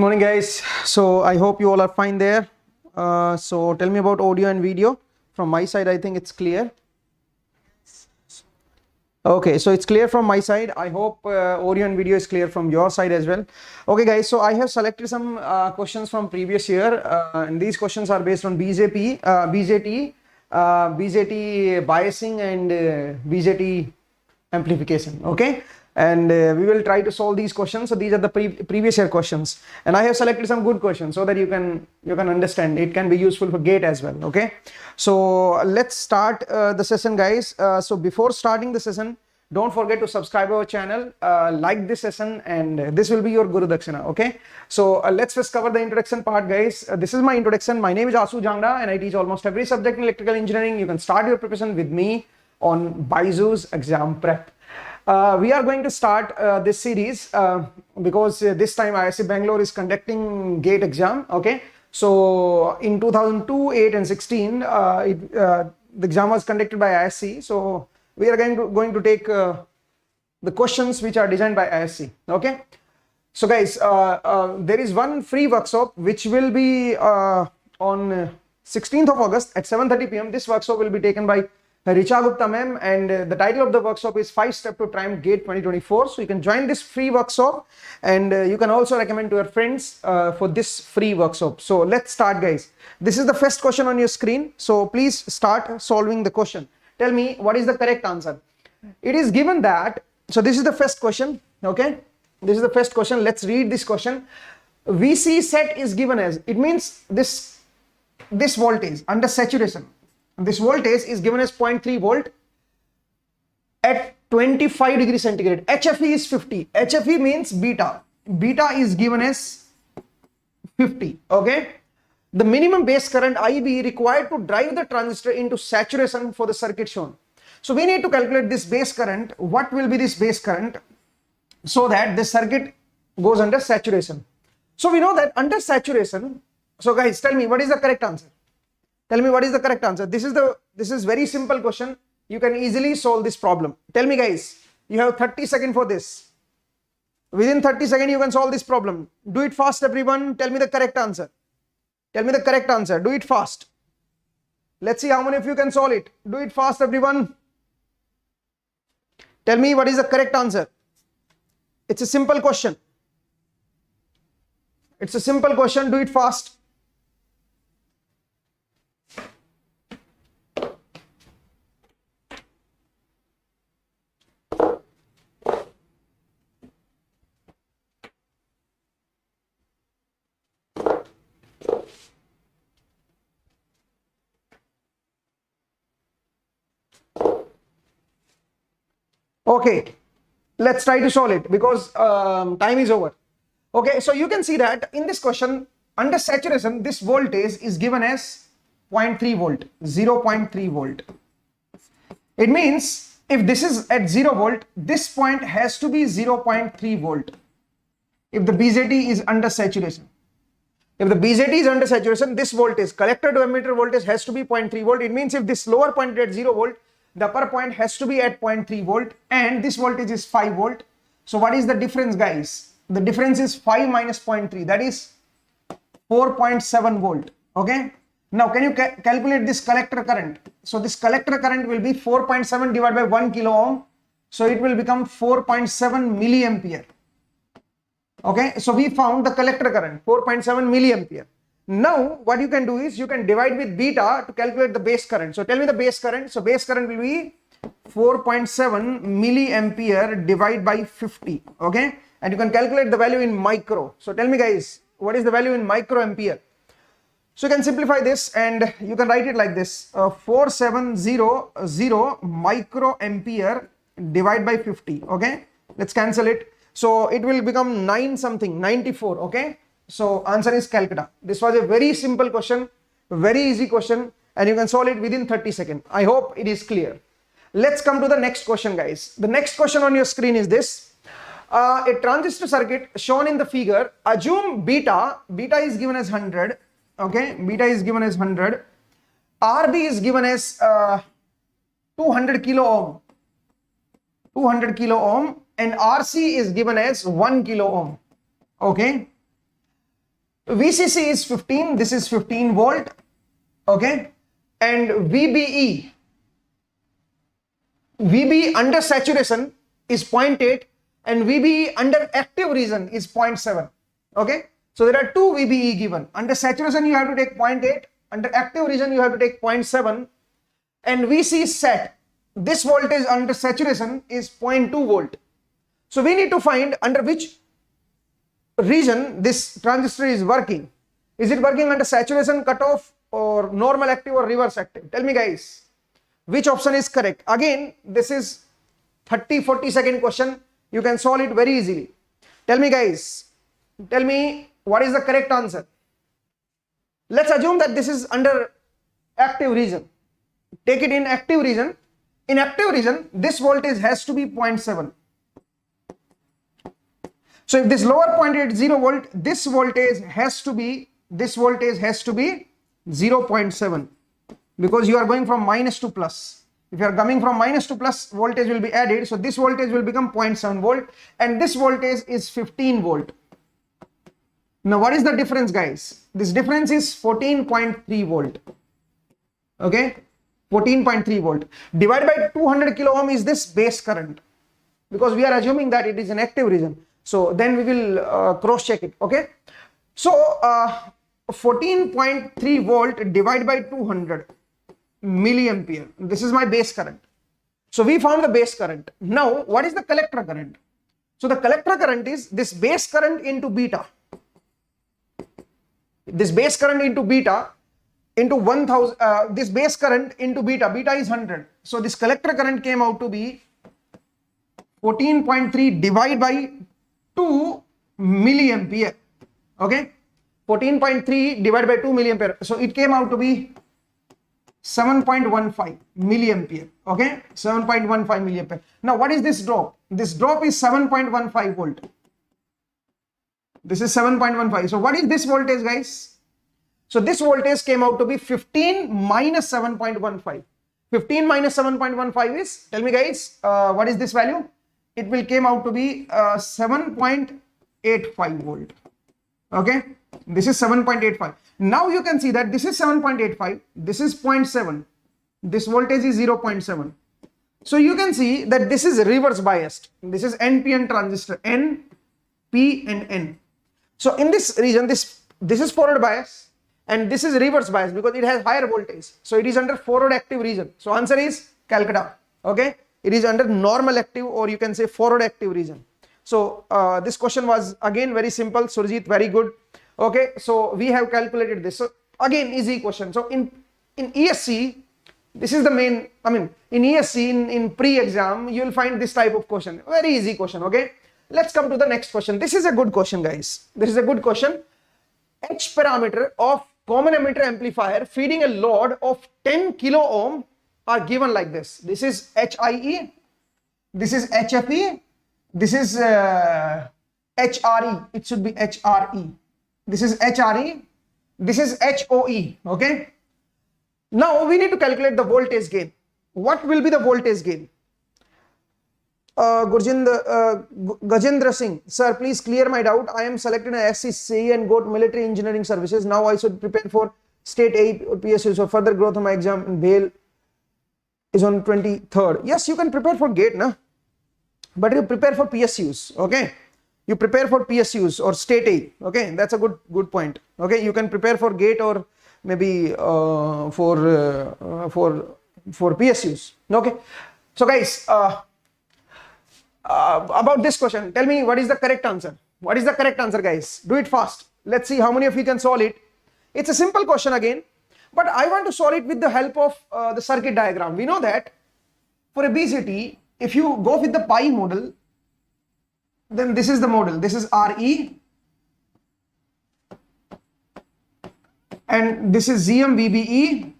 Morning guys. So I hope you all are fine there. So tell me about audio and video. From my side I think it's clear. Okay, so it's clear from my side. I hope audio and video is clear from your side as well. Okay guys, so I have selected some questions from previous year, and these questions are based on BJT biasing and BJT amplification. Okay, and we will try to solve these questions. So these are the previous year questions, and I have selected some good questions so that you can understand. It can be useful for GATE as well. Okay, so let's start the session guys. So before starting the session, don't forget to subscribe our channel, like this session, and this will be your Guru Dakshina. Okay, so let's first cover the introduction part guys. This is my introduction. My name is Asu Jangda and I teach almost every subject in electrical engineering. You can start your preparation with me on BYJU'S exam prep. We are going to start this series because this time ISC Bangalore is conducting GATE exam. Okay, so in 2002, 8 and 16 the exam was conducted by ISC. So we are going to take the questions which are designed by ISC. Okay, so guys, there is one free workshop which will be on 16th of August at 7:30 p.m. This workshop will be taken by Richa Gupta ma'am, and the title of the workshop is 5 Steps to Triumph GATE 2024. So you can join this free workshop, and you can also recommend to your friends for this free workshop. So let's start guys. This is the first question on your screen. So please start solving the question. Tell me what is the correct answer. It is given that, so this is the first question. Okay, this is the first question. Let's read this question. VC set is given as, it means this voltage under saturation. This voltage is given as 0.3 volt at 25 degrees centigrade. HFE is 50. HFE means beta. Beta is given as 50. Okay. The minimum base current IB required to drive the transistor into saturation for the circuit shown. So we need to calculate this base current. What will be this base current so that the circuit goes under saturation? So we know that under saturation. So guys, tell me what is the correct answer. Tell me what is the correct answer. This is very simple question. You can easily solve this problem. Tell me guys, you have 30 seconds for this. Within 30 seconds you can solve this problem. Do it fast everyone. Tell me the correct answer. Tell me the correct answer. Do it fast. Let's see how many of you can solve it. Do it fast everyone. Tell me what is the correct answer. It's a simple question. It's a simple question. Do it fast. Okay, let's try to solve it because time is over. Okay, so you can see that in this question, under saturation, this voltage is given as 0.3 volt, 0.3 volt. It means if this is at 0 volt, this point has to be 0.3 volt. If the BJT is under saturation. If the BJT is under saturation, this voltage, collector to emitter voltage has to be 0.3 volt. It means if this lower point is at 0 volt, the upper point has to be at 0.3 volt, and this voltage is 5 volt. So what is the difference guys? The difference is 5 minus 0.3, that is 4.7 volt. Okay, now can you calculate this collector current? So this collector current will be 4.7 divided by 1 kilo ohm, so it will become 4.7 milliampere. Okay, so we found the collector current 4.7 milliampere. Now what you can do is you can divide with beta to calculate the base current. So tell me the base current. So base current will be 4.7 milliampere divided by 50. Okay, and you can calculate the value in micro. So tell me guys, what is the value in microampere? So you can simplify this and you can write it like this: 4700 microampere divided by 50. Okay, let's cancel it. So it will become 94. Okay. So answer is Calcutta. This was a very simple question, very easy question, and you can solve it within 30 seconds. I hope it is clear. Let's come to the next question guys. The next question on your screen is this. A transistor circuit shown in the figure, assume beta is given as 100. Okay, beta is given as 100. RB is given as 200 kilo ohm. 200 kilo ohm, and RC is given as 1 kilo ohm. Okay. VCC is 15, this is 15 volt, okay, and VBE under saturation is 0.8 and VBE under active region is 0.7, okay. So there are two VBE given. Under saturation you have to take 0.8, under active region you have to take 0.7, and VC set, this voltage under saturation is 0.2 volt. So we need to find under which region this transistor is working. Is it working under saturation, cutoff, or normal active or reverse active? Tell me guys, which option is correct? Again, this is 30-40 second question. You can solve it very easily. Tell me guys, tell me what is the correct answer. Let's assume that this is under active region. Take it in active region. In active region, this voltage has to be 0.7. So if this lower point is 0 volt, this voltage has to be 0.7, because you are going from minus to plus. If you are coming from minus to plus, voltage will be added. So this voltage will become 0.7 volt and this voltage is 15 volt. Now what is the difference guys? This difference is 14.3 volt. Okay, 14.3 volt. Divided by 200 kilo ohm is this base current, because we are assuming that it is an active region. So then we will cross check it. Okay, so 14.3 volt divided by 200 milliampere. This is my base current. So we found the base current. Now what is the collector current? So the collector current is this base current into beta. This base current into beta into 1000. This base current into beta. Beta is 100. So this collector current came out to be 14.3 divided by 2 milliampere. Okay, 14.3 divided by 2 milliampere. So it came out to be 7.15 milliampere. Okay, 7.15 milliampere. Now what is this drop? This drop is 7.15 volt. This is 7.15. So what is this voltage guys? So this voltage came out to be 15 minus 7.15. 15 minus 7.15 is, tell me guys, what is this value? It will came out to be 7.85 volt. Okay, this is 7.85. Now you can see that this is 7.85, this is 0.7, this voltage is 0.7. So you can see that this is reverse biased. This is NPN transistor, N, P and N. So in this region, this is forward bias and this is reverse bias because it has higher voltage. So it is under forward active region. So answer is Calcutta. Okay, it is under normal active, or you can say forward active region. So this question was again very simple. Surjit, very good. Okay, so we have calculated this. So again, easy question. So in ESE, this is the main, in ESE, in pre-exam, you will find this type of question. Very easy question. Okay, let's come to the next question. This is a good question, guys. This is a good question. H parameter of common emitter amplifier feeding a load of 10 kilo ohm are given like this. This is HIE, this is HFE, this is HRE. It should be HRE. This is HRE, this is HOE. Okay, now we need to calculate the voltage gain. What will be the voltage gain? Gajendra Singh, sir, please clear my doubt. I am selected an SCC and got military engineering services. Now I should prepare for state A or PSU. So further growth of my exam in bail is on 23rd. Yes, you can prepare for GATE, na? But you prepare for PSUs. Okay, you prepare for PSUs or state A. Okay, that's a good point. Okay, you can prepare for GATE or maybe for PSUs. Okay, so guys, about this question, tell me what is the correct answer. What is the correct answer, guys? Do it fast. Let's see how many of you can solve it. It's a simple question again, but I want to solve it with the help of the circuit diagram. We know that for a BJT, if you go with the pi model, then this is the model. This is RE and this is ZM VBE.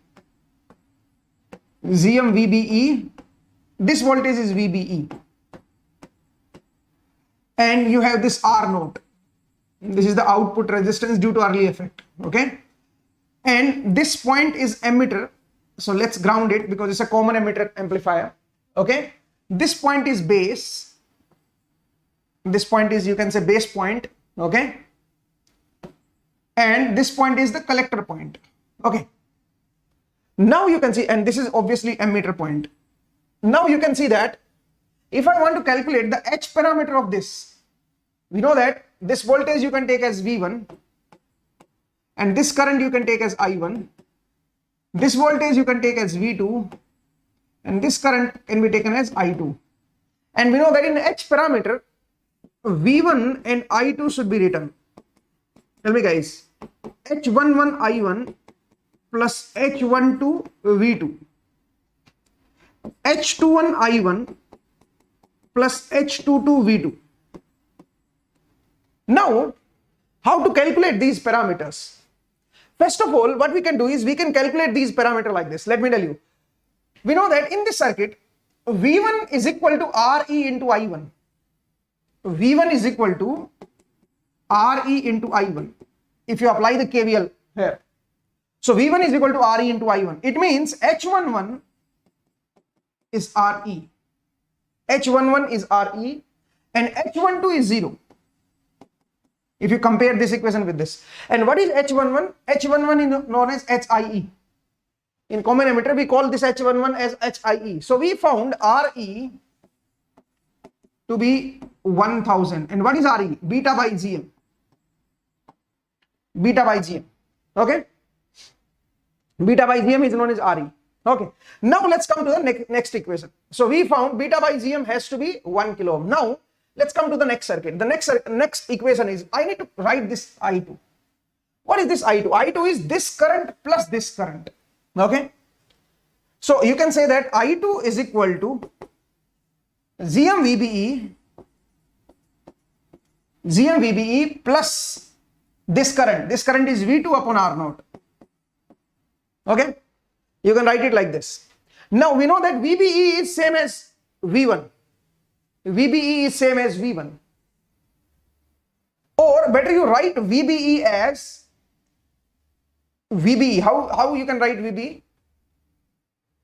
This voltage is VBE. And you have this R naught. This is the output resistance due to early effect. Okay, and this point is emitter. So let's ground it because it's a common emitter amplifier. Okay, this point is base. This point is, you can say, base point. Okay, and this point is the collector point. Okay. Now you can see, and this is obviously ammeter point. Now you can see that if I want to calculate the H parameter of this, we know that this voltage you can take as V1 and this current you can take as I1. This voltage you can take as V2 and this current can be taken as I2. And we know that in H parameter, V1 and I2 should be written. Tell me guys, H11 I1 plus H12 V2. H21 I1 plus H22 V2. Now, how to calculate these parameters? First of all, what we can do is we can calculate these parameters like this. Let me tell you. We know that in this circuit, V1 is equal to RE into I1. V1 is equal to RE into I1. If you apply the KVL here. So V1 is equal to RE into I1. It means H11 is RE. H11 is RE and H12 is 0. If you compare this equation with this. And what is H11? H11 is known as HIE. In common emitter, we call this H11 as HIE. So we found RE to be 1000. And what is RE? Beta by GM. Beta by GM. Okay. Beta by GM is known as RE. Okay. Now let's come to the next equation. So we found beta by GM has to be 1 kilo ohm. Now let's come to the next circuit. The next equation is, I need to write this I2. What is this I2? I2 is this current plus this current. Okay. So you can say that I2 is equal to GM VBE plus this current. This current is V2 upon R0. Okay. You can write it like this. Now we know that VBE is same as V1. VBE is same as V1. Or better you write VBE as VBE. How you can write VBE?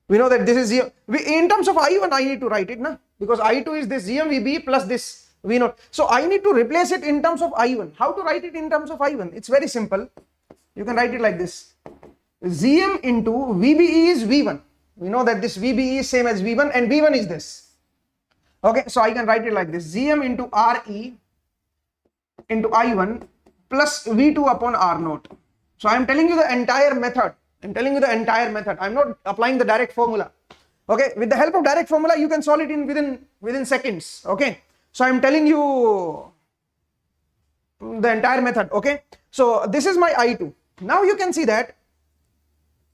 We know that this is here. In terms of I1, I need to write it, na? Because I2 is this GM VBE plus this V0. So I need to replace it in terms of I1. How to write it in terms of I1? It's very simple. You can write it like this. GM into VBE is V1. We know that this VBE is same as V1 and V1 is this. Okay, so I can write it like this. GM into RE into I1 plus V2 upon R0. So I am telling you the entire method. I'm not applying the direct formula. Okay, with the help of direct formula, you can solve it in within seconds. Okay, so I am telling you the entire method. Okay, so this is my I2. Now you can see that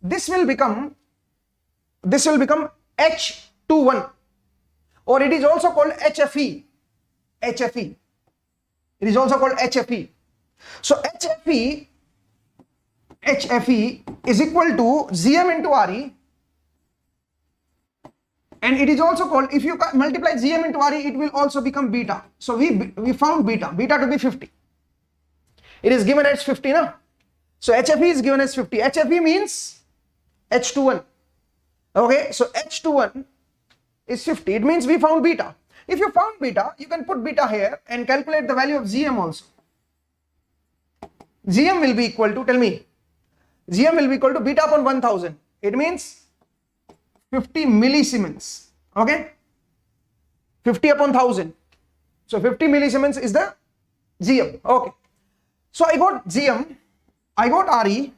this will become H21, or it is also called HFE. HFE. It is also called HFE. So HFE is equal to GM into RE, and it is also called, if you multiply GM into RE, it will also become beta. So we found beta to be 50. It is given as 50 now. So HFE is given as 50. HFE means H21. Okay, so H21 is 50. It means we found beta. If you found beta, you can put beta here and calculate the value of GM also. GM will be equal to, tell me, GM will be equal to beta upon 1000. It means 50 millisiemens. Okay, 50 upon 1000. So 50 millisiemens is the GM. Okay, so I got GM, I got RE,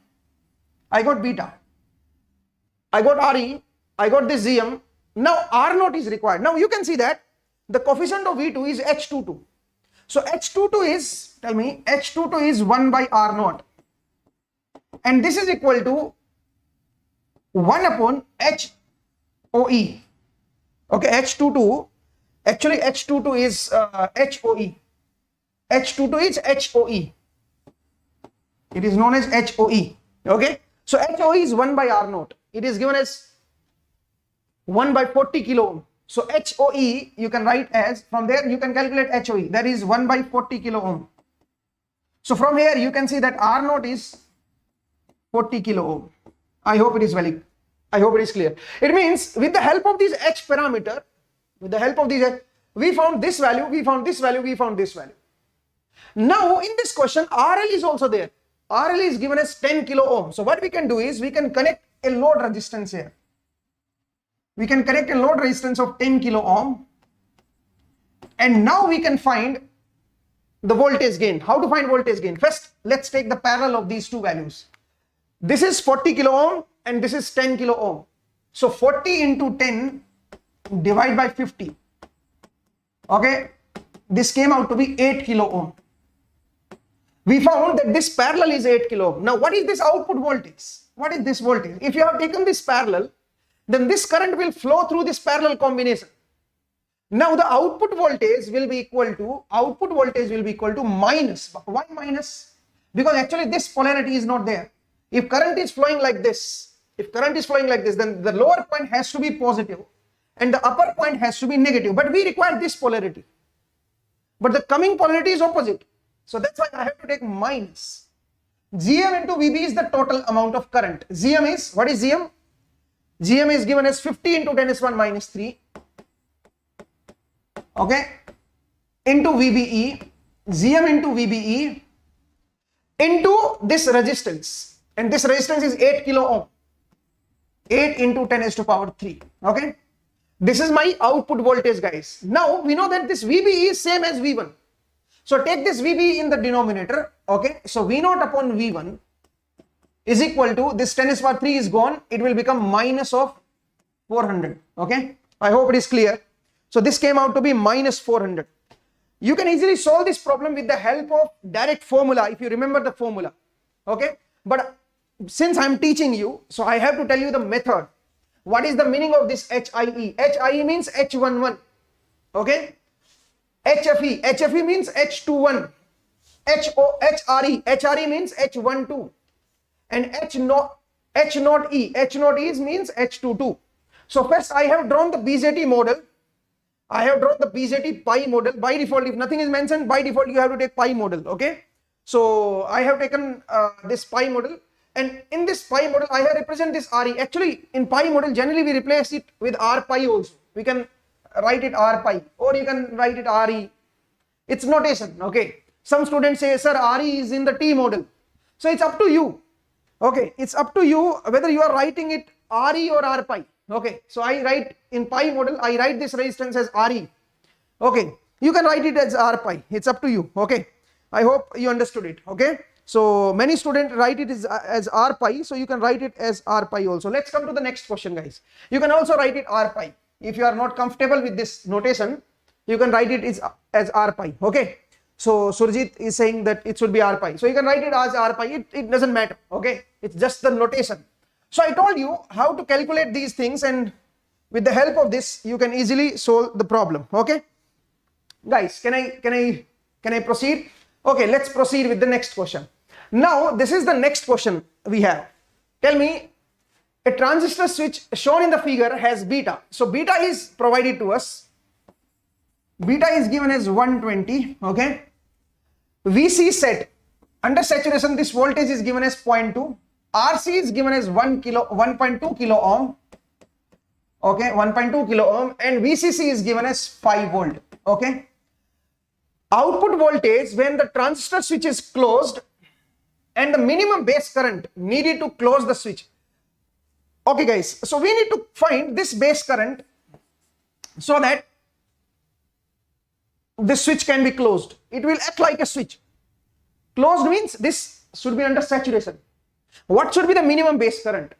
I got beta, I got RE, I got this GM. Now R0 is required. Now you can see that the coefficient of V2 is H22. So H22 is, tell me, H22 is 1 by R0. And this is equal to 1 upon HOE. Okay, H22, actually H22 is HOE. H22 is HOE. It is known as HOE. Okay, so HOE is 1 by R0. It is given as 1 by 40 kilo ohm. So HOE you can write as, from there you can calculate HOE, that is 1 by 40 kilo ohm. So from here you can see that R0 is 40 kilo ohm. I hope it is valid. I hope it is clear. It means with the help of this H parameter, we found this value, we found this value, we found this value. Now in this question RL is also there. RL is given as 10 kilo ohm. So what we can do is we can connect a load resistance here. We can connect a load resistance of 10 kilo ohm. And now we can find the voltage gain. How to find voltage gain? First, let's take the parallel of these two values. This is 40 kilo ohm and this is 10 kilo ohm. So 40 into 10 divided by 50. Okay, this came out to be 8 kilo ohm. We found that this parallel is 8 kilo ohm. Now what is this output voltage? What is this voltage? If you have taken this parallel, then this current will flow through this parallel combination. Now the output voltage will be equal to minus. Why minus? Because actually this polarity is not there. If current is flowing like this, then the lower point has to be positive and the upper point has to be negative. But we require this polarity. But the coming polarity is opposite. So that's why I have to take minus. Gm into Vb is the total amount of current. Gm is, what is Gm? Gm is given as 50 into 10 is 1 minus 3. Okay, into VBE, Gm into VBE into this resistance, and this resistance is 8 kilo ohm. 8 into 10 is to power 3. Okay, this is my output voltage, guys. Now we know that this VBE is same as V1. So take this VBE in the denominator. Okay, so V0 upon V1 is equal to this 10 is power 3 is gone. It will become minus of 400. Okay, I hope it is clear. So this came out to be minus 400. You can easily solve this problem with the help of direct formula if you remember the formula. Okay, but since I'm teaching you, so I have to tell you the method. What is the meaning of this HIE? HIE means H11. Okay, HFE. HFE means H21. HRE means H12. And H0E means H22. So first I have drawn the BJT model. I have drawn the BJT pi model. By default, if nothing is mentioned, by default you have to take pi model. Okay, so I have taken this pi model, and in this pi model I have represent this RE. Actually in pi model generally we replace it with R pi also. We can write it R pi or you can write it RE. It's notation. Okay, some students say, sir, RE is in the T model. So it's up to you. Okay, it's up to you whether you are writing it RE or R pi. Okay, so I write in pi model, I write this resistance as RE. Okay, you can write it as R pi. It's up to you. Okay, I hope you understood it. Okay, so many students write it as R pi, so you can write it as R pi also. Let's come to the next question, guys. You can also write it R pi. If you are not comfortable with this notation, you can write it as R pi. Okay, so Surjit is saying that it should be R pi. So you can write it as R pi. It doesn't matter. Okay, it's just the notation. So I told you how to calculate these things, and with the help of this you can easily solve the problem. Okay, guys, can I proceed? Okay, let's proceed with the next question. Now this is the next question we have. Tell me, a transistor switch shown in the figure has beta. So beta is provided to us. Beta is given as 120. Okay, VC set under saturation, this voltage is given as 0.2. RC is given as 1.2 kilo ohm. Okay, 1.2 kilo ohm, and VCC is given as 5 volt. Okay, output voltage when the transistor switch is closed and the minimum base current needed to close the switch. Okay guys, so we need to find this base current so that this switch can be closed. It will act like a switch. Closed means this should be under saturation. What should be the minimum base current?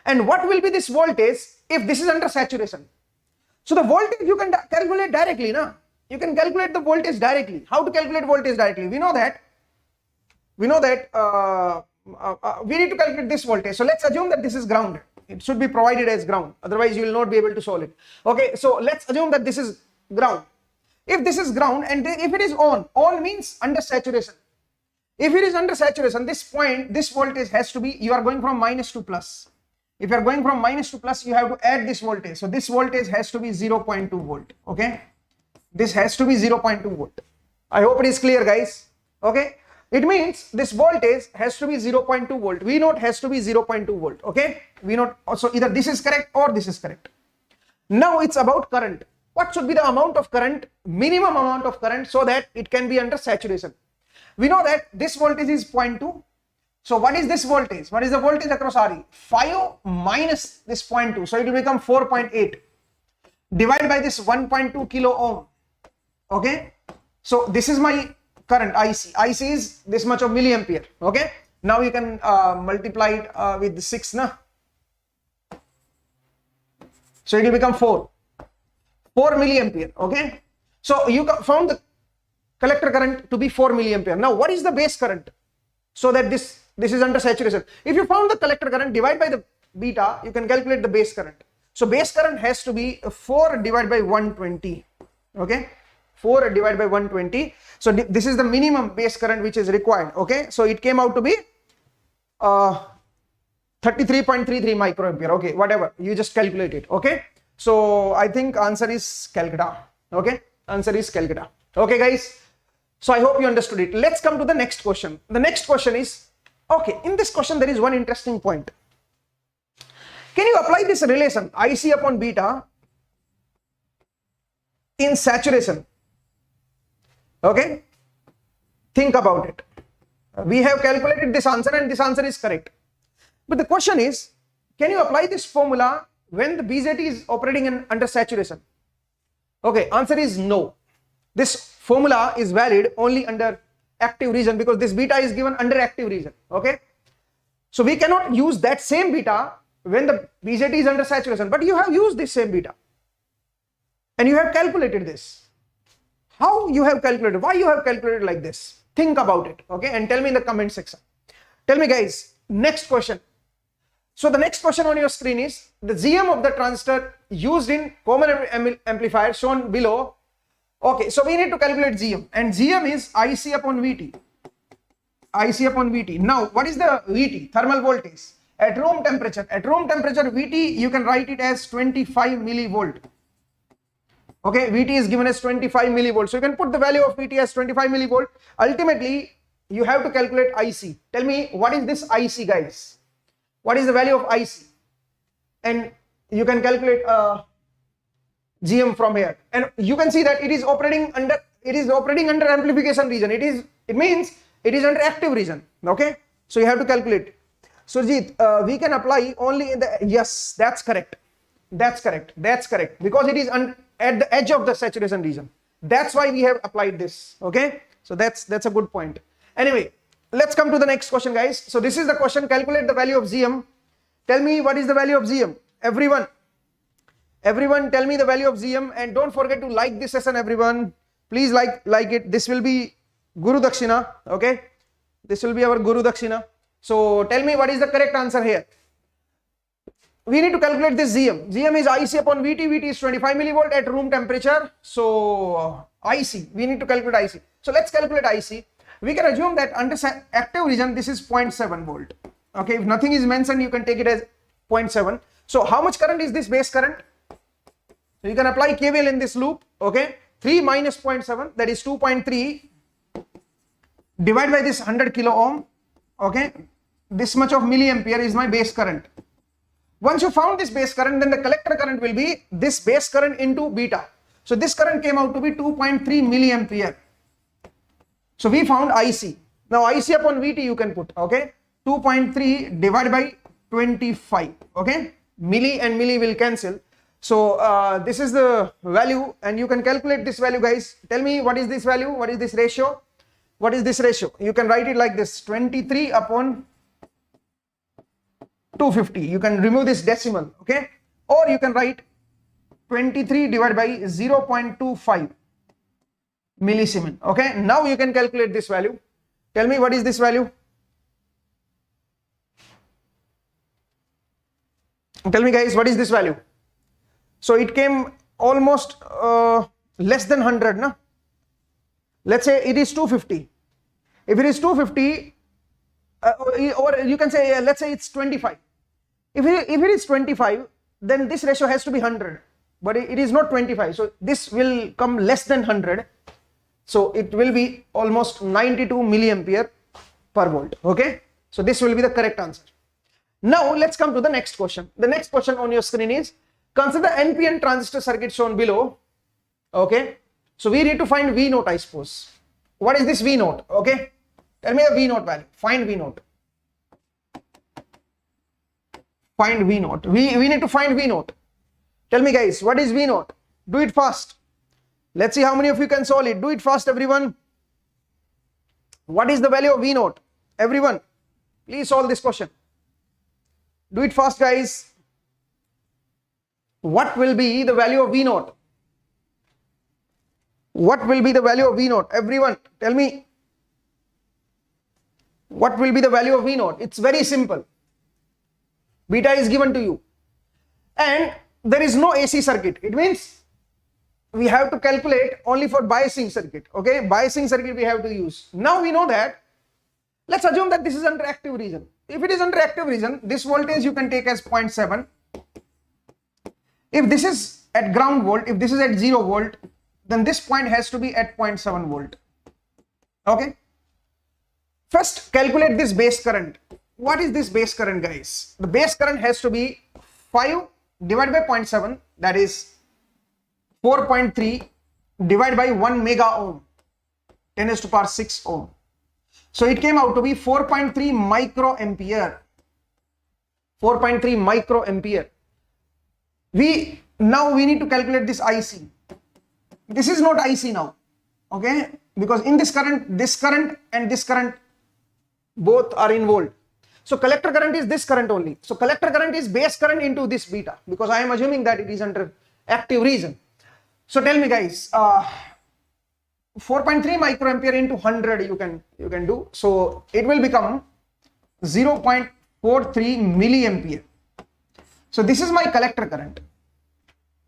And what will be this voltage if this is under saturation? So the voltage you can calculate directly, na? You can calculate the voltage directly. How to calculate voltage directly? We know that we need to calculate this voltage. So let's assume that this is grounded. It should be provided as ground. Otherwise you will not be able to solve it. Okay, so let's assume that this is ground. If this is ground and if it is on means under saturation. If it is under saturation, this point, this voltage has to be, you are going from minus to plus. If you are going from minus to plus, you have to add this voltage. So this voltage has to be 0.2 volt. Okay, this has to be 0.2 volt. I hope it is clear, guys. Okay, it means this voltage has to be 0.2 volt. V0 has to be 0.2 volt. Okay, V0. So either this is correct or this is correct. Now it's about current. What should be the amount of current, minimum amount of current, so that it can be under saturation? We know that this voltage is 0.2 So what is this voltage? What is the voltage across RE? 5 minus this 0.2. So it will become 4.8. Divide by this 1.2 kilo ohm. Okay. So this is my current IC. IC is this much of milliampere. Okay. Now you can multiply it with 6. Na? So it will become 4 milliampere. Okay. So you found the collector current to be 4 milliampere. Now what is the base current? So that this is under saturation. If you found the collector current, divide by the beta, you can calculate the base current. So base current has to be 4 divided by 120. Okay. 4 divided by 120. So this is the minimum base current which is required. Okay. So it came out to be 33.33 microampere. Okay. Whatever. You just calculate it. Okay. So I think answer is Calcutta. Okay. Answer is Calcutta. Okay guys. So I hope you understood it. Let's come to the next question. The next question is, okay, in this question there is one interesting point. Can you apply this relation IC upon beta in saturation? Okay, think about it. We have calculated this answer and this answer is correct. But the question is, can you apply this formula when the BJT is operating under saturation? Okay, answer is no. This formula is valid only under active region because this beta is given under active region. Okay, so we cannot use that same beta when the BJT is under saturation, but you have used this same beta and you have calculated this. How you have calculated? Why you have calculated like this? Think about it. Okay, and tell me in the comment section. Tell me guys. Next question. So the next question on your screen is the GM of the transistor used in common amplifier shown below. Okay, so we need to calculate GM, and GM is IC upon VT. IC upon VT. Now, what is the VT? Thermal voltage at room temperature. At room temperature, VT you can write it as 25 millivolt. Okay, VT is given as 25 millivolt. So you can put the value of VT as 25 millivolt. Ultimately, you have to calculate IC. Tell me what is this IC, guys? What is the value of IC? And you can calculate GM from here, and you can see that it is operating under amplification region. It means it is under active region. Okay, so you have to calculate. Surjit, we can apply only in the, yes, that's correct, because it is at the edge of the saturation region. That's why we have applied this. Okay, so that's a good point. Anyway, let's come to the next question, guys. So this is the question: calculate the value of GM. Tell me what is the value of GM. Everyone tell me the value of GM, and don't forget to like this session. Everyone, please like it. This will be Guru Dakshina. Okay, this will be our Guru Dakshina. So tell me what is the correct answer here. We need to calculate this GM. GM is IC upon VT. VT is 25 millivolt at room temperature. So IC, we need to calculate IC. So let's calculate IC. We can assume that under active region this is 0.7 volt. Okay, if nothing is mentioned, you can take it as 0.7. So how much current is this base current? So you can apply KVL in this loop. Okay, 3 minus 0.7, that is 2.3. Divide by this 100 kilo ohm. Okay, this much of milliampere is my base current. Once you found this base current, then the collector current will be this base current into beta. So this current came out to be 2.3 milliampere. So we found IC. Now IC upon VT you can put. Okay, 2.3 divided by 25. Okay, milli and milli will cancel. So this is the value, and you can calculate this value, guys. Tell me what is this value? What is this ratio? What is this ratio? You can write it like this: 23 upon 250. You can remove this decimal. Okay, or you can write 23 divided by 0.25 millisiemens. Okay, now you can calculate this value. Tell me what is this value. Tell me, guys, what is this value? So it came almost less than 100, na? Let's say it is 250. If it is 250, or you can say, let's say it's 25. If it is 25, then this ratio has to be 100, but it is not 25. So this will come less than 100. So it will be almost 92 milliampere per volt. Okay, so this will be the correct answer. Now let's come to the next question. The next question on your screen is, consider NPN transistor circuit shown below. Okay, so we need to find V naught, I suppose. What is this V naught? Okay, tell me the V naught value. Find V naught. Find V naught. We need to find V naught. Tell me guys, what is V naught? Do it fast. Let's see how many of you can solve it. Do it fast, everyone. What is the value of V naught? Everyone, please solve this question. Do it fast, guys. What will be the value of V naught? What will be the value of V naught? Everyone, tell me. What will be the value of V naught? It's very simple. Beta is given to you. And there is no AC circuit. It means we have to calculate only for biasing circuit. Okay, biasing circuit we have to use. Now we know that. Let's assume that this is under active region. If it is under active region, this voltage you can take as 0.7. If this is at ground volt, if this is at 0 volt, then this point has to be at 0.7 volt. Okay. First, calculate this base current. What is this base current, guys? The base current has to be 5 divided by 0.7, that is 4.3 divided by 1 mega ohm, 10 raised to the power 6 ohm. So it came out to be 4.3 microampere. 4.3 microampere. Now we need to calculate this IC. This is not IC now, okay? Because in this current and this current both are in volt. So collector current is this current only. So collector current is base current into this beta, because I am assuming that it is under active region. So tell me guys, 4.3 microampere into 100 you can do. So it will become 0.43 milliampere. So this is my collector current.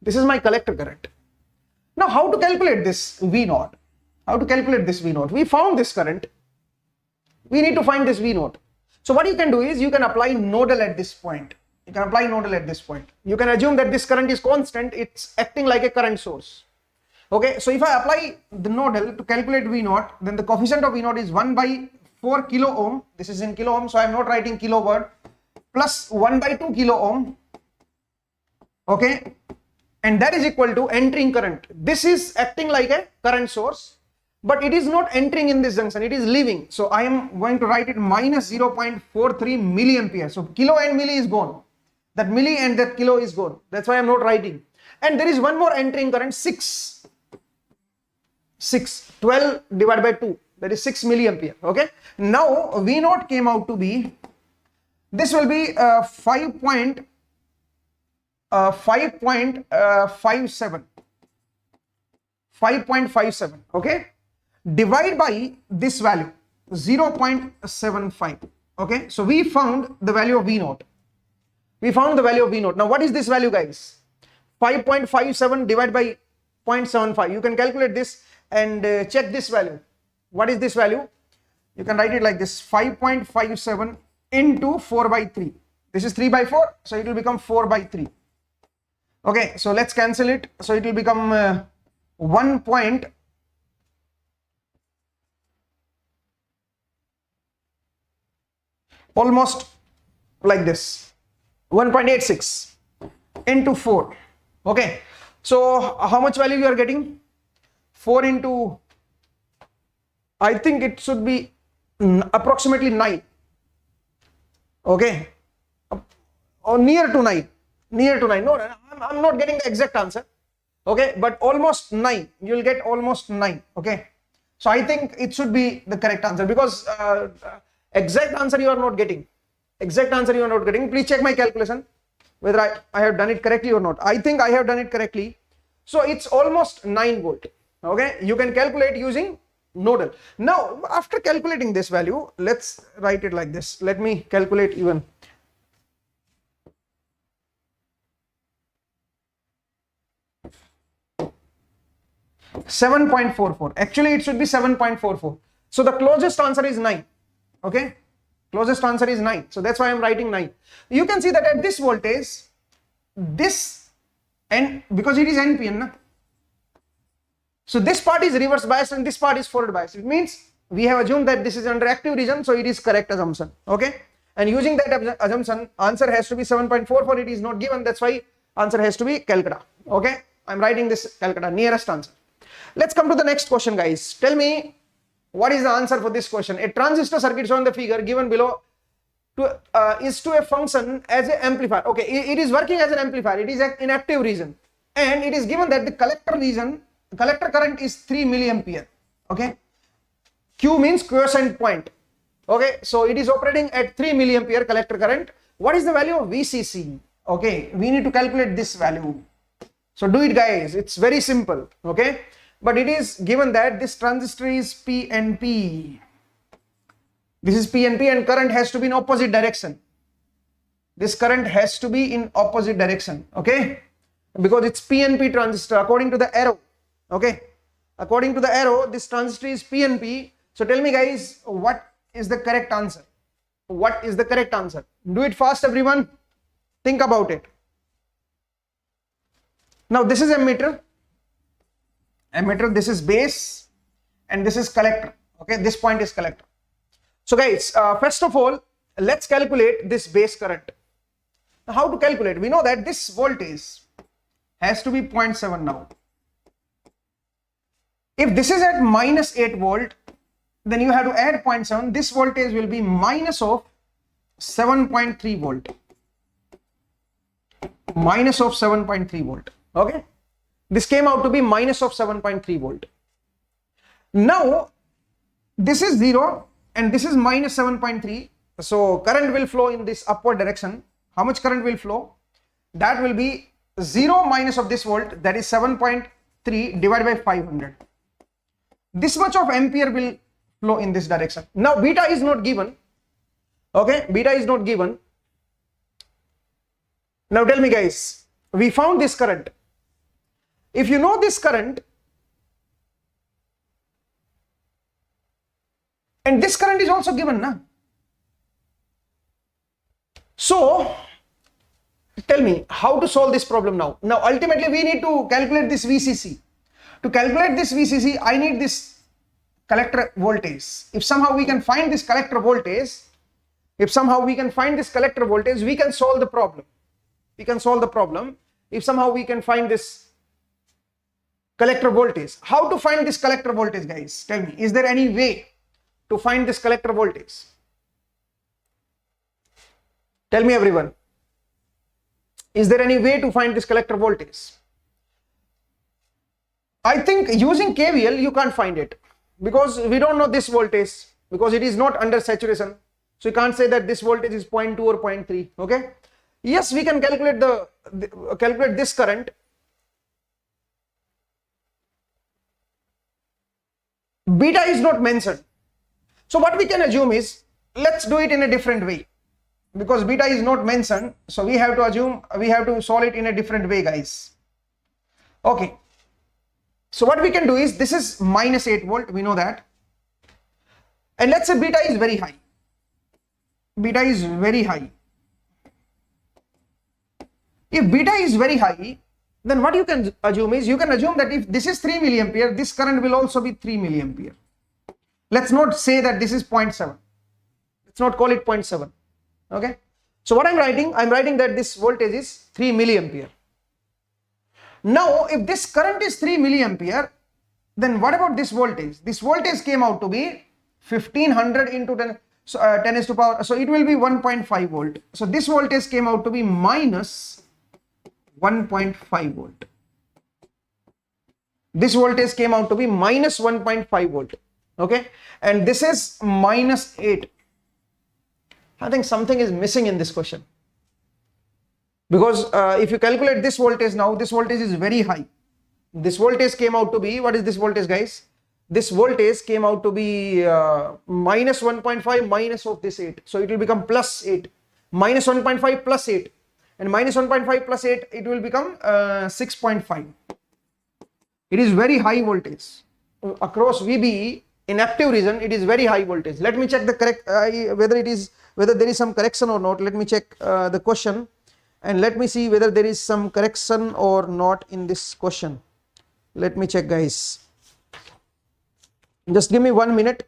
This is my collector current. Now how to calculate this V naught? How to calculate this V naught? We found this current. We need to find this V naught. So what you can do is you can apply nodal at this point. You can apply nodal at this point. You can assume that this current is constant. It's acting like a current source. Okay, so if I apply the nodal to calculate V naught, then the coefficient of V naught is 1 by 4 kilo ohm. This is in kilo ohm, so I am not writing kilowatt, plus 1 by 2 kilo ohm. Okay, and that is equal to entering current. This is acting like a current source, but it is not entering in this junction, it is leaving. So I am going to write it minus 0.43 milliampere. So kilo and milli is gone. That milli and that kilo is gone. That's why I am not writing. And there is one more entering current, 12 divided by 2. That is 6 milliampere. Okay. Now V naught came out to be, this will be 5.57. Okay. Divide by this value 0.75. Okay, so we found the value of V naught. We found the value of V naught. Now what is this value, guys? 5.57 divided by 0.75. You can calculate this and check this value. What is this value? You can write it like this: 5.57 into 4 by 3. This is 3 by 4, so it will become 4 by 3. Okay, so let's cancel it. So it will become 1. Almost like this, 1.86 into 4. Okay, so how much value you are getting? 4 into, I think it should be approximately 9. Okay, or near to 9. No, I'm not getting the exact answer. Okay, but almost 9. You will get almost 9. Okay, so I think it should be the correct answer, because exact answer you are not getting. Exact answer you are not getting. Please check my calculation whether I have done it correctly or not. I think I have done it correctly. So it's almost 9 volt. Okay, you can calculate using nodal. Now after calculating this value, let's write it like this. Let me calculate even. .44. Actually it should be 7.44. So the closest answer is 9. Okay, closest answer is 9. So that's why I'm writing 9. You can see that at this voltage, this, and because it is NPN, na? So this part is reverse biased and this part is forward biased. It means we have assumed that this is under active region, so it is correct assumption. Okay, and using that assumption, answer has to be 7.44. It is not given, that's why answer has to be Calcutta. Okay, I'm writing this Calcutta, nearest answer. Let's come to the next question, guys. Tell me, what is the answer for this question? A transistor circuit shown in the figure given below to a function as an amplifier. Okay, it is working as an amplifier. It is an inactive region, and it is given that the collector current is 3 milliampere. Okay, Q means quiescent point. Okay, so it is operating at 3 milliampere collector current. What is the value of VCC? Okay, we need to calculate this value. So do it, guys. It's very simple. Okay, but it is given that this transistor is PNP. This is PNP, and current has to be in opposite direction. This current has to be in opposite direction. Okay, because it's PNP transistor according to the arrow. Okay, according to the arrow, this transistor is PNP. So tell me, guys, what is the correct answer? What is the correct answer? Do it fast, everyone. Think about it. Now this is emitter. This is base, and this is collector. Okay, this point is collector. So guys, first of all, let's calculate this base current. Now, how to calculate? We know that this voltage has to be 0.7 now. If this is at minus 8 volt, then you have to add 0.7. This voltage will be minus of 7.3 volt. Minus of 7.3 volt. Okay. This came out to be minus of 7.3 volt. Now, this is 0 and this is minus 7.3. So current will flow in this upward direction. How much current will flow? That will be 0 minus of this volt, that is 7.3 divided by 500. This much of ampere will flow in this direction. Now beta is not given. Okay, beta is not given. Now tell me, guys, we found this current. If you know this current, and this current is also given, na? So tell me how to solve this problem now. Now ultimately we need to calculate this VCC. To calculate this VCC, I need this collector voltage. If somehow we can find this collector voltage, we can solve the problem. We can solve the problem if somehow we can find this collector voltage. How to find this collector voltage, guys? Tell me, is there any way to find this collector voltage? Tell me, everyone. Is there any way to find this collector voltage? I think using KVL you can't find it, because we don't know this voltage, because it is not under saturation. So you can't say that this voltage is 0.2 or 0.3. Okay. Yes, we can calculate calculate this current. Beta is not mentioned. So what we can assume is, let's do it in a different way, because beta is not mentioned. So we have to assume, we have to solve it in a different way, guys. Okay. So what we can do is, this is minus 8 volt, we know that. And let's say beta is very high. Beta is very high. If beta is very high, then what you can assume is, you can assume that if this is 3 milliampere, this current will also be 3 milliampere. Let's not say that this is 0.7. Let's not call it 0.7. Okay. So what I'm writing that this voltage is 3 milliampere. Now, if this current is 3 milliampere, then what about this voltage? This voltage came out to be 1500 into 10 is to power. So it will be 1.5 volt. So this voltage came out to be minus 1.5 volt. This voltage came out to be minus 1.5 volt. Okay. And this is minus 8. I think something is missing in this question. Because if you calculate this voltage now, this voltage is very high. This voltage came out to be, what is this voltage, guys? This voltage came out to be minus 1.5 minus of this 8. So it will become plus 8. Minus 1.5 plus 8. And minus 1.5 plus 8, it will become 6.5. It is very high voltage. Across VBE, in active region, it is very high voltage. Let me check the correct, whether there is some correction or not. Let me check the question. And let me see whether there is some correction or not in this question. Let me check, guys. Just give me 1 minute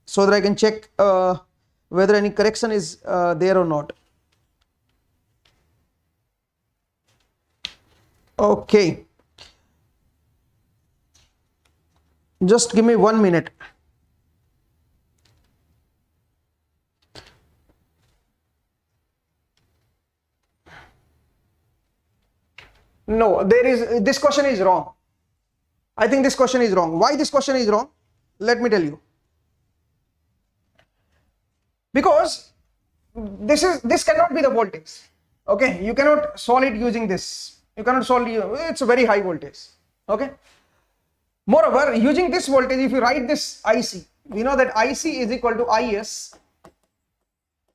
so that I can check whether any correction is there or not. Okay. Just give me 1 minute. No, this question is wrong. I think this question is wrong. Why this question is wrong? Let me tell you. Because this cannot be the voltage. Okay, you cannot solve it using this. You cannot solve it, it's a very high voltage. Okay. Moreover, using this voltage, if you write this IC, we know that IC is equal to IS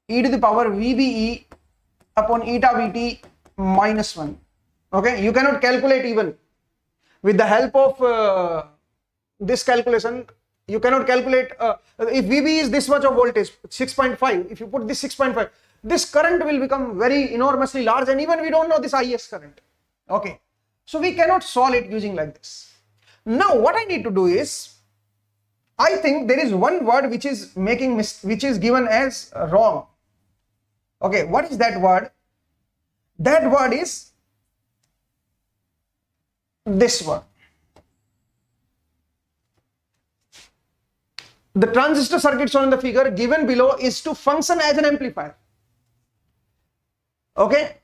e to the power VBE upon eta VT minus 1. Okay, you cannot calculate even with the help of this calculation. You cannot calculate if VB is this much of voltage 6.5. If you put this 6.5, this current will become very enormously large, and even we don't know this IS current. Okay, so we cannot solve it using like this. Now what I need to do is, I think there is one word which is which is given as wrong. Okay, what is that word? That word is this word. The transistor circuit shown in the figure given below is to function as an amplifier. Okay,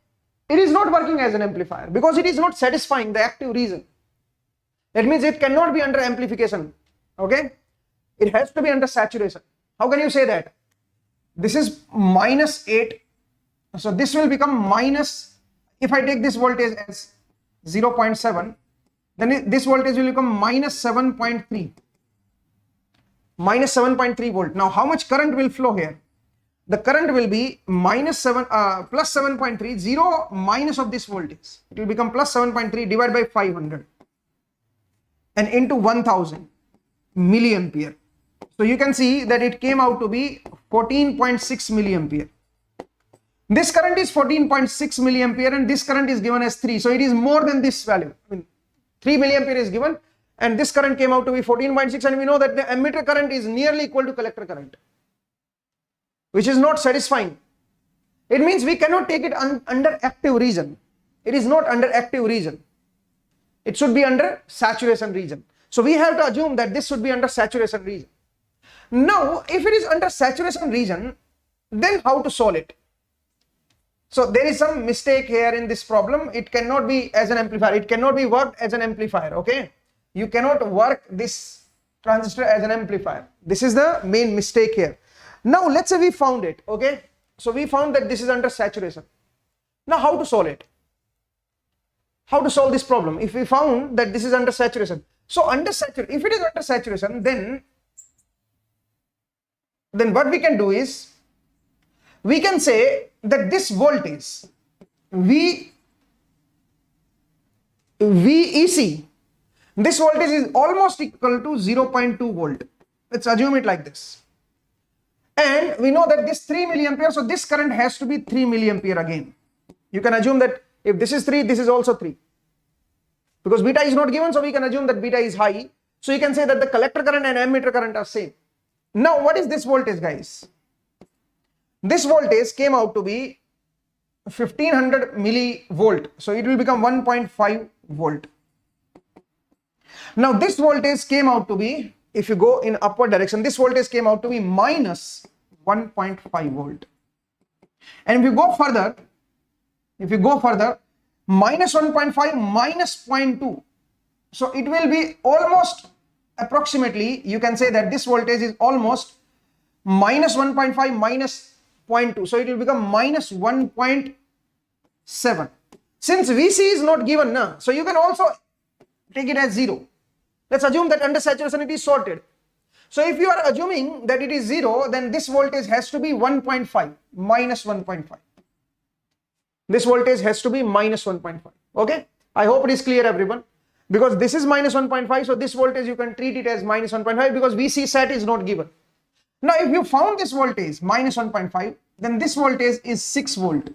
it is not working as an amplifier because it is not satisfying the active region. That means it cannot be under amplification. Okay, it has to be under saturation. How can you say that? This is -8, so this will become minus. If I take this voltage as 0.7, then this voltage will become minus 7.3. Minus 7.3 volt. Now how much current will flow here? The current will be plus 7.3, 0 minus of this voltage. It will become plus 7.3 divided by 500 and into 1000 milliampere. So you can see that it came out to be 14.6 milliampere. This current is 14.6 milliampere and this current is given as 3. So it is more than this value. I mean, 3 milliampere is given and this current came out to be 14.6, and we know that the emitter current is nearly equal to collector current, which is not satisfying. It means we cannot take it under active region. It is not under active region. It should be under saturation region. So we have to assume that this should be under saturation region. Now, if it is under saturation region, then how to solve it? So there is some mistake here in this problem. It cannot be as an amplifier. It cannot be worked as an amplifier. Okay, you cannot work this transistor as an amplifier. This is the main mistake here. Now let's say we found it. Okay, so we found that this is under saturation. Now how to solve it? How to solve this problem? If we found that this is under saturation, so under saturation, if it is under saturation, then what we can do is, we can say that this voltage VEC, this voltage is almost equal to 0.2 volt. Let's assume it like this. And we know that this 3 milliampere, so this current has to be 3 milliampere again. You can assume that if this is 3, this is also 3. Because beta is not given, so we can assume that beta is high. So you can say that the collector current and emitter current are same. Now what is this voltage, guys? This voltage came out to be 1500 millivolt. So it will become 1.5 volt. Now this voltage came out to be, if you go in upward direction, this voltage came out to be minus 1.5 volt. And if you go further, minus 1.5 minus 0.2. So it will be almost approximately, you can say that this voltage is almost minus 1.5 minus 0.2. So it will become minus 1.7. Since VC is not given now, so you can also take it as 0. Let's assume that under saturation it is sorted. So if you are assuming that it is 0, then this voltage has to be 1.5 minus 1.5. This voltage has to be minus 1.5. Okay, I hope it is clear, everyone, because this is minus 1.5, so this voltage you can treat it as minus 1.5 because VC sat is not given. Now if you found this voltage minus 1.5, then this voltage is 6 volt.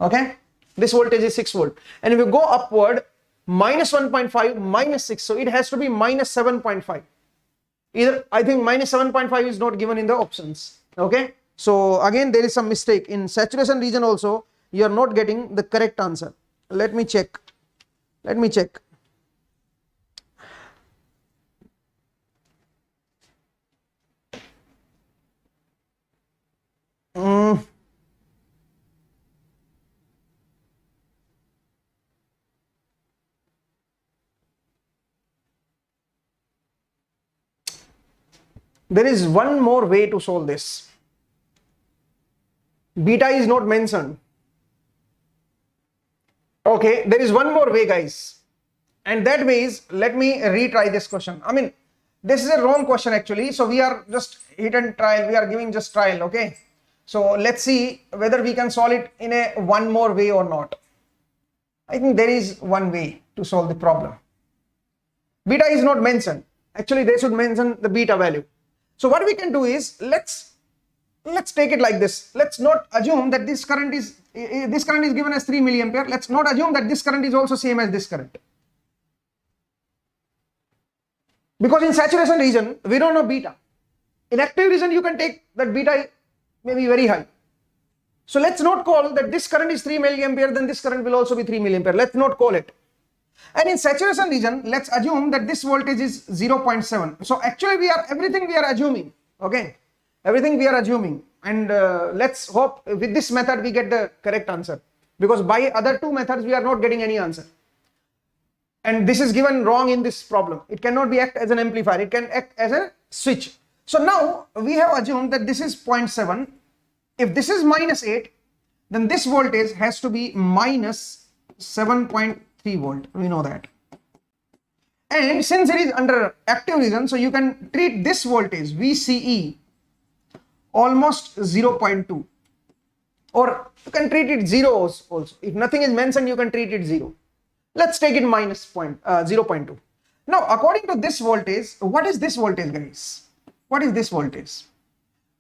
Okay, this voltage is 6 volt, and if you go upward, minus 1.5 minus 6, so it has to be minus 7.5. Either, I think minus 7.5 is not given in the options. Okay, so again there is some mistake in saturation region also. You are not getting the correct answer. Let me check. there is one more way to solve this. Beta is not mentioned. Okay, there is one more way, guys. And that way is, let me retry this question. I mean, this is a wrong question actually. So we are just hit and trial. We are giving just trial. Okay. So let's see whether we can solve it in a one more way or not. I think there is one way to solve the problem. Beta is not mentioned. Actually, they should mention the beta value. So what we can do is, let's take it like this. Let's not assume that this current is given as 3 milliampere. Let's not assume that this current is also same as this current. Because in saturation region, we don't know beta. In active region, you can take that beta may be very high. So let's not call that this current is 3 milliampere, then this current will also be 3 milliampere. Let's not call it. And in saturation region, let's assume that this voltage is 0.7. So actually everything we are assuming. Okay. Everything we are assuming. And let's hope with this method we get the correct answer. Because by other two methods, we are not getting any answer. And this is given wrong in this problem. It cannot be act as an amplifier. It can act as a switch. So now we have assumed that this is 0.7. If this is -8, then this voltage has to be minus 7.3 volt. We know that. And since it is under active region, so you can treat this voltage VCE almost 0.2. Or you can treat it 0 also. If nothing is mentioned, you can treat it 0. Let's take it minus 0.2. Now, according to this voltage, what is this voltage, guys? What is this voltage?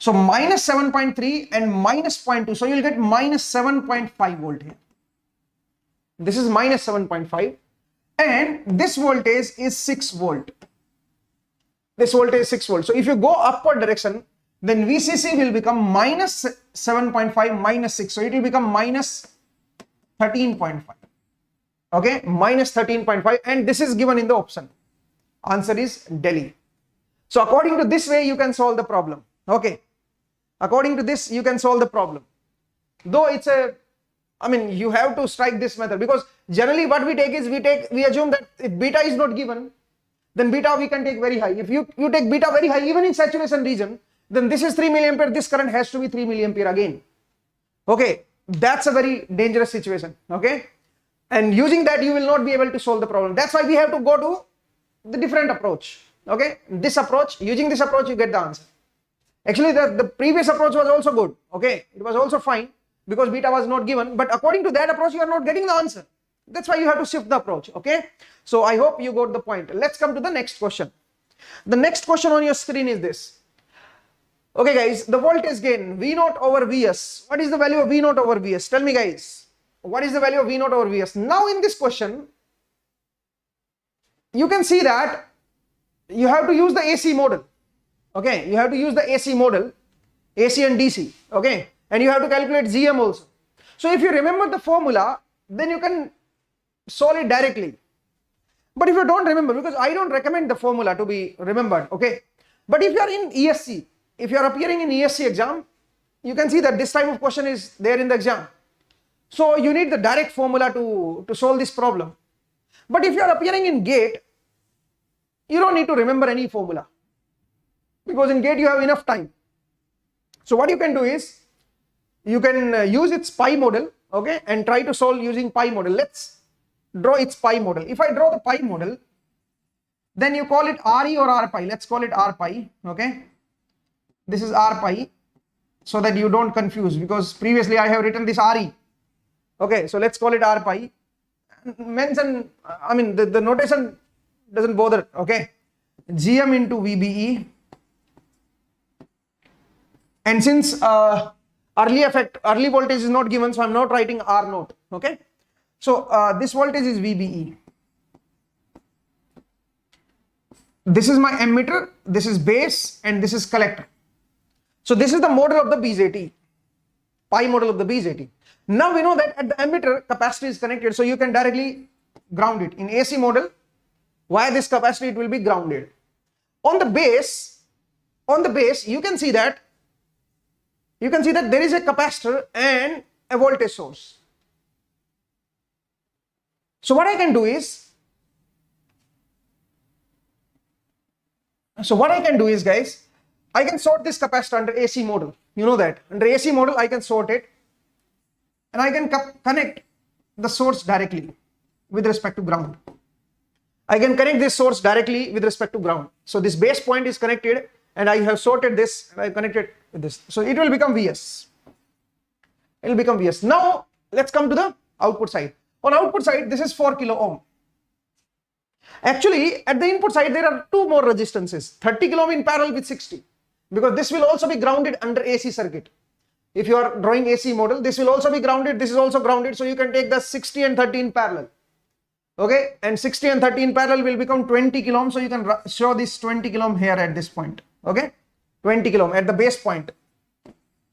So minus 7.3 and minus 0.2. So you'll get minus 7.5 volt here. This is minus 7.5. And this voltage is 6 volt. This voltage is 6 volt. So if you go upward direction, then VCC will become minus 7.5 minus 6. So it will become minus 13.5. Okay, minus 13.5, and this is given in the option. Answer is Delhi. So according to this way, you can solve the problem. Okay, according to this, you can solve the problem. Though it's you have to strike this method, because generally what we take is, we assume that if beta is not given, then beta we can take very high. If you take beta very high, even in saturation region, then this is 3 milliampere, this current has to be 3 milliampere again. Okay, that's a very dangerous situation. Okay. And using that, you will not be able to solve the problem. That's why we have to go to the different approach. Okay, this approach, using this approach, you get the answer. Actually, the previous approach was also good. Okay, it was also fine because beta was not given. But according to that approach, you are not getting the answer. That's why you have to shift the approach. Okay, so I hope you got the point. Let's come to the next question. The next question on your screen is this. Okay, guys, the voltage gain V0 over Vs. What is the value of V0 over Vs? Tell me, guys. What is the value of V0 over Vs? Now in this question, you can see that you have to use the AC model. Okay, you have to use the AC model, AC and DC. Okay, and you have to calculate GM also. So if you remember the formula, then you can solve it directly. But if you don't remember, because I don't recommend the formula to be remembered. Okay, but if you are in ESE, if you are appearing in ESE exam, you can see that this type of question is there in the exam. So you need the direct formula to solve this problem. But if you are appearing in GATE, you don't need to remember any formula, because in GATE you have enough time. So what you can do is, you can use its pi model, okay, and try to solve using pi model. Let's draw its pi model. If I draw the pi model, then you call it RE or R pi. Let's call it R pi, okay. This is R pi, so that you don't confuse, because previously I have written this RE. Okay, so let's call it R pi. Mention, the notation doesn't bother. Okay, GM into VBE, and since early voltage is not given, so I'm not writing R naught. Okay, so this voltage is VBE. This is my emitter, this is base, and this is collector. So this is the model of the BJT, pi model of the BJT. Now we know that at the emitter, capacitor is connected, so you can directly ground it. In AC model, via this capacitor, it will be grounded. On the base, you can see that there is a capacitor and a voltage source. So what I can do is, guys, I can sort this capacitor under AC model. You know that. Under AC model, I can sort it and I can connect the source directly with respect to ground. I can connect this source directly with respect to ground. So this base point is connected and I have sorted this and I connected with this. So it will become Vs. It will become Vs. Now let's come to the output side. On output side, this is 4 kilo ohm. Actually, at the input side, there are two more resistances, 30 kilo ohm in parallel with 60, because this will also be grounded under AC circuit. If you are drawing AC model, this will also be grounded, this is also grounded, so you can take the 60 and 30 in parallel. Okay, and 60 and 30 in parallel will become 20 kilo ohm, so you can show this 20 kilo ohm here at this point. Okay, 20 kilo ohm at the base point.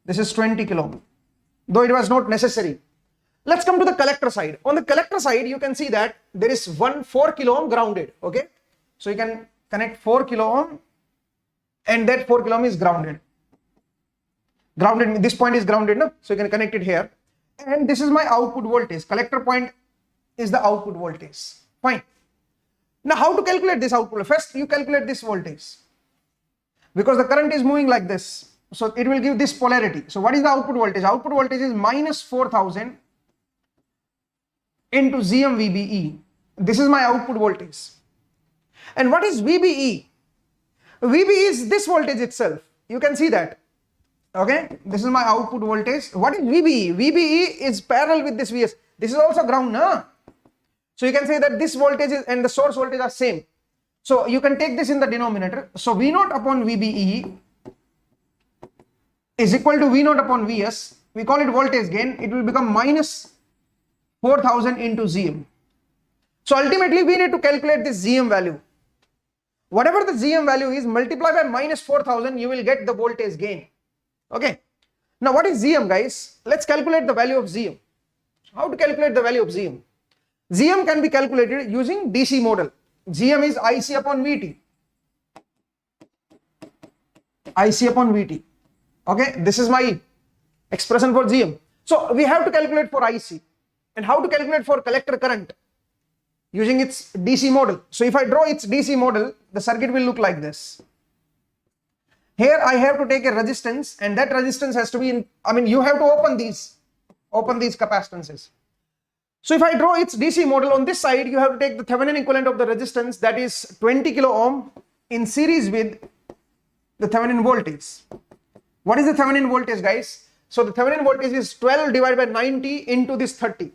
This is 20 kilo ohm, though it was not necessary. Let's come to the collector side. On the collector side, you can see that there is 4 kilo ohm grounded. Okay, so you can connect 4 kilo ohm and that 4 kilo ohm is grounded. Grounded, this point is grounded, no? So you can connect it here. And this is my output voltage. Collector point is the output voltage. Fine. Now how to calculate this output? First, you calculate this voltage. Because the current is moving like this, so it will give this polarity. So what is the output voltage? Output voltage is minus 4000 into Gm VBE. This is my output voltage. And what is VBE? VBE is this voltage itself. You can see that. Okay, this is my output voltage. What is VBE? VBE is parallel with this Vs. This is also ground, no? So you can say that this voltage is, and the source voltage are same. So you can take this in the denominator. So V0 upon VBE is equal to V0 upon Vs. We call it voltage gain. It will become minus 4000 into Gm. So ultimately we need to calculate this Gm value. Whatever the Gm value is, multiply by minus 4000, you will get the voltage gain. Okay. Now what is Gm, guys? Let's calculate the value of Gm. How to calculate the value of Gm? Gm can be calculated using DC model. Gm is IC upon Vt. IC upon Vt. Okay, this is my expression for Gm. So we have to calculate for IC. And how to calculate for collector current? Using its DC model. So if I draw its DC model, the circuit will look like this. Here I have to take a resistance, and that resistance has to be in, you have to open these capacitances. So if I draw its DC model on this side, you have to take the Thevenin equivalent of the resistance, that is 20 kilo ohm in series with the Thevenin voltage. What is the Thevenin voltage, guys? So the Thevenin voltage is 12 divided by 90 into this 30.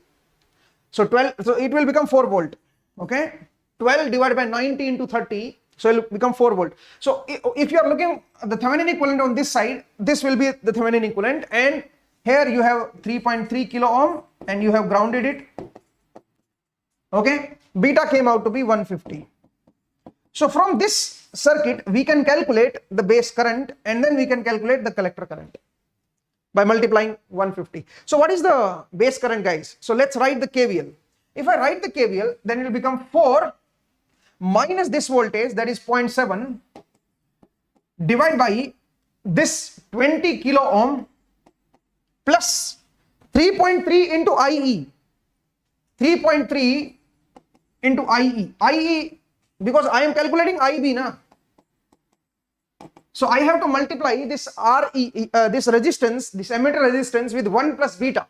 So it will become 4 volt. Okay, 12 divided by 90 into 30, so it will become 4 volt. So if you are looking at the Thevenin equivalent on this side, this will be the Thevenin equivalent, and here you have 3.3 kilo ohm and you have grounded it. Okay, beta came out to be 150. So from this circuit we can calculate the base current, and then we can calculate the collector current by multiplying 150. So what is the base current, guys? So let's write the KVL. If I write the KVL, then it will become 4 minus this voltage, that is 0.7, divided by this 20 kilo ohm plus 3.3 into IE. 3.3 into IE. IE, because I am calculating IB, na? So I have to multiply this this resistance, this emitter resistance, with 1 plus beta.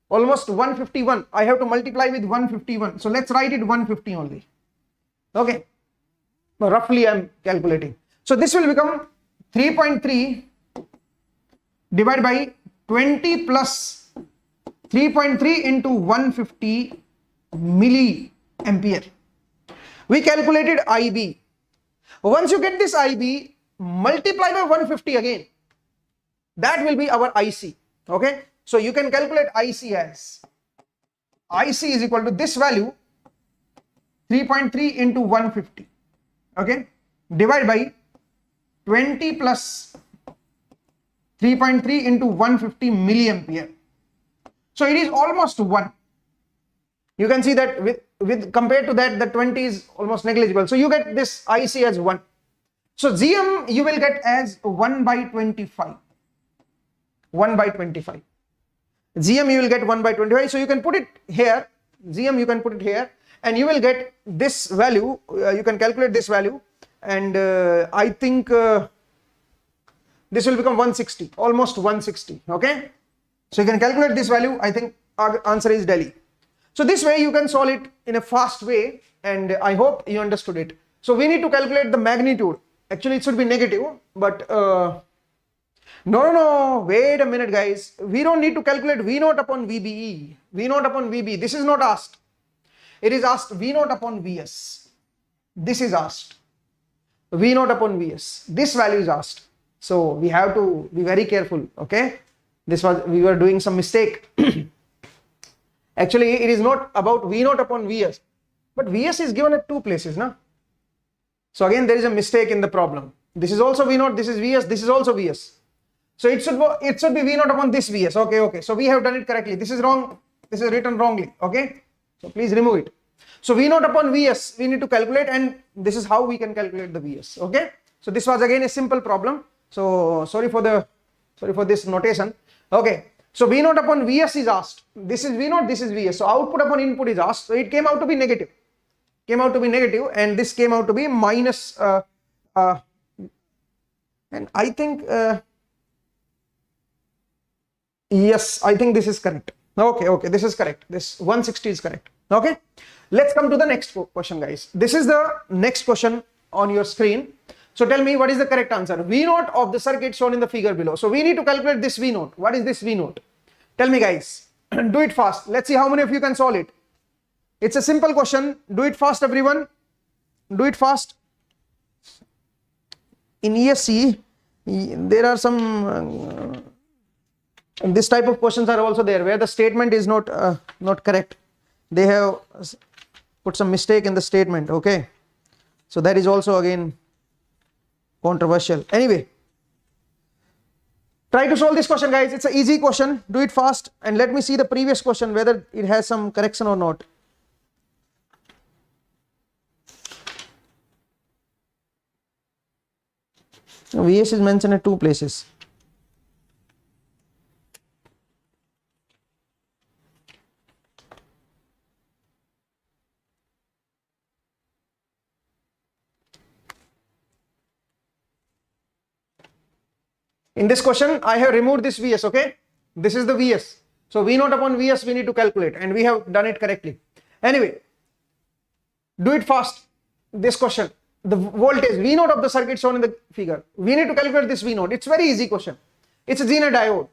Almost 151. I have to multiply with 151. So let's write it 150 only. Okay. Now roughly I am calculating. So this will become 3.3 divided by 20 plus 3.3 into 150 milliampere. We calculated IB. Once you get this IB, multiply by 150 again. That will be our IC. Okay. So you can calculate IC as IC is equal to this value, 3.3 into 150. Okay. Divided by 20 plus 3.3 into 150 milliampere. So it is almost 1. You can see that with compared to that, the 20 is almost negligible. So you get this IC as 1. So Gm you will get as 1 by 25. 1 by 25. Gm you will get 1 by 25. So you can put it here. Gm you can put it here, and you will get this value. You can calculate this value, and I think this will become 160, almost 160. Okay, so you can calculate this value. I think our answer is Delhi. So this way you can solve it in a fast way, and I hope you understood it. So we need to calculate the magnitude. Actually it should be negative, but no, wait a minute guys, we don't need to calculate V naught upon VBE, V naught upon VB. This is not asked. It is asked V naught upon Vs. This is asked V naught upon Vs. This value is asked. So we have to be very careful. Okay, we were doing some mistake. Actually it is not about V naught upon Vs, but Vs is given at two places, na? So again there is a mistake in the problem. This is also V naught, this is Vs, this is also Vs. So it should be V naught upon this Vs. Okay, so we have done it correctly. This is wrong, this is written wrongly. Okay, so please remove it. So V naught upon Vs we need to calculate, and this is how we can calculate the Vs. Okay, so this was again a simple problem. So sorry for this notation. Okay, so V naught upon Vs is asked. This is V naught, this is Vs. So output upon input is asked. So it came out to be negative. And this came out to be minus. And I think yes, I think this is correct. Okay, this is correct. This 160 is correct. Okay, let's come to the next question, guys. This is the next question on your screen. So tell me what is the correct answer. V naught of the circuit shown in the figure below. So we need to calculate this V naught. What is this V naught? Tell me guys. Do it fast. Let's see how many of you can solve it. It's a simple question. Do it fast, everyone. Do it fast. In ESE, there are some this type of questions are also there where the statement is not correct. They have put some mistake in the statement. Okay, so that is also again controversial. Anyway, try to solve this question, guys. It's an easy question. Do it fast, and let me see the previous question whether it has some correction or not. Vs is mentioned at two places. In this question, I have removed this Vs, okay? This is the Vs. So V naught upon Vs we need to calculate, and we have done it correctly. Anyway, do it fast. This question, the voltage V naught of the circuit shown in the figure. We need to calculate this V naught. It's very easy question. It's a Zener diode.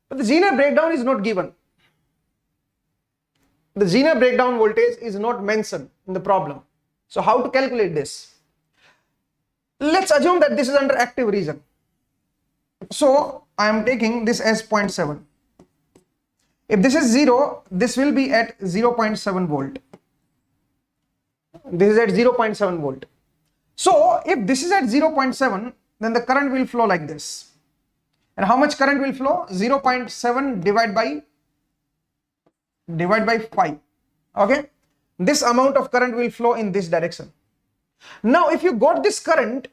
But the Zener breakdown is not given. The Zener breakdown voltage is not mentioned in the problem. So how to calculate this? Let's assume that this is under active region. So I am taking this as 0.7. If this is 0, this will be at 0.7 volt. This is at 0.7 volt. So if this is at 0.7, then the current will flow like this. And how much current will flow? 0.7 divided by 5. Okay, this amount of current will flow in this direction. Now if you got this current,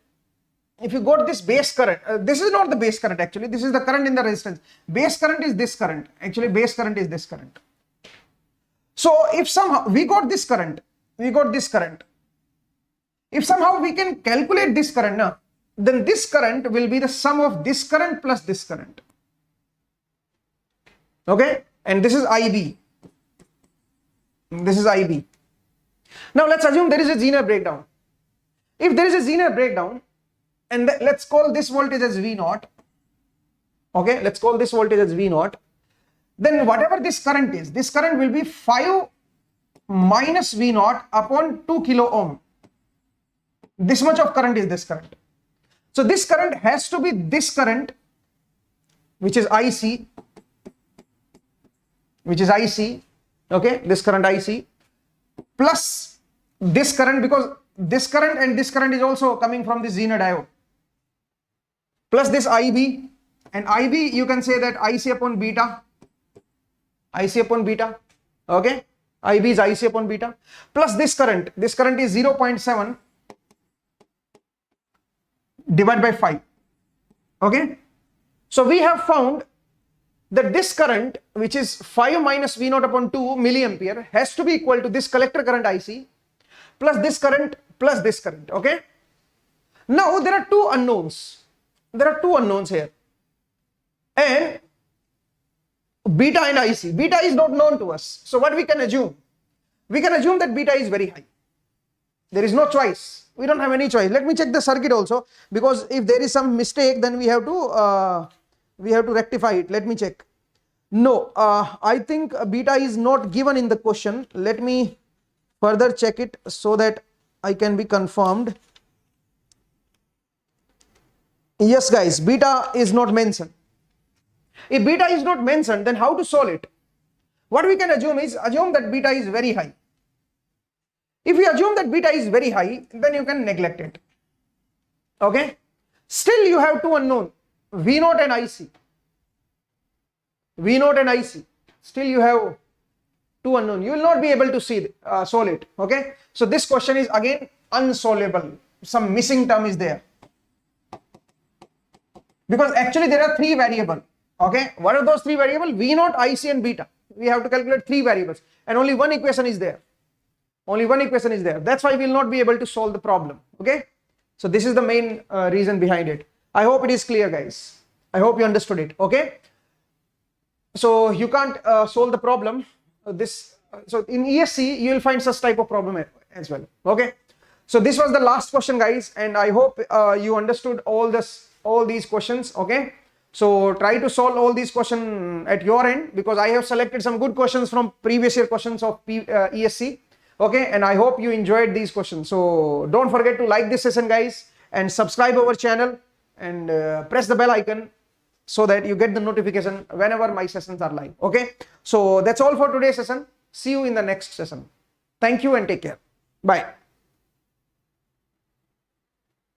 if you got this base current, this is not the base current actually, this is the current in the resistance. Base current is this current. Actually base current is this current. So if somehow we got this current, if somehow we can calculate this current now, then this current will be the sum of this current plus this current. Okay, and this is IB. This is IB. Now let's assume there is a Zener breakdown. If there is a Zener breakdown, and let's call this voltage as V naught. Okay, let's call this voltage as V naught. Then whatever this current is, this current will be 5 minus V naught upon 2 kilo ohm. This much of current is this current. So this current has to be this current, which is IC, okay, this current IC, plus this current, because this current and this current is also coming from the Zener diode, plus this IB, and IB you can say that IC upon beta, okay, IB is IC upon beta, plus this current is 0.7 divided by 5. Okay, so we have found that this current, which is 5 minus V naught upon 2 milliampere, has to be equal to this collector current IC plus this current plus this current. Okay, now there are two unknowns. there are two unknowns here, and beta and IC. Beta is not known to us. So what we can assume? We can assume that beta is very high. There is no choice. We don't have any choice. Let me check the circuit also, because if there is some mistake, then we have to rectify it. Let me check. No, I think beta is not given in the question. Let me further check it so that I can be confirmed. Yes, guys, beta is not mentioned. If beta is not mentioned, then how to solve it? What we can assume is, assume that beta is very high. If we assume that beta is very high, then you can neglect it. Okay? Still you have two unknown, V0 and IC. V0 and IC. Still you have two unknown. You will not be able to see solve it. Okay? So this question is again unsolvable. Some missing term is there. Because actually there are three variables. Okay? What are those three variables? V0, IC and beta. We have to calculate three variables. And only one equation is there. Only one equation is there. That's why we will not be able to solve the problem. Okay? So this is the main reason behind it. I hope it is clear, guys. I hope you understood it. Okay? So you can't solve the problem. So in ESE, you will find such type of problem as well. Okay? So this was the last question, guys. And I hope you understood all these questions. Okay? So try to solve all these questions at your end, because I have selected some good questions from previous year questions of ESE. Okay, and I hope you enjoyed these questions. So don't forget to like this session, guys, and subscribe our channel and press the bell icon so that you get the notification whenever my sessions are live. Okay, so that's all for today's session. See you in the next session. Thank you and take care. Bye.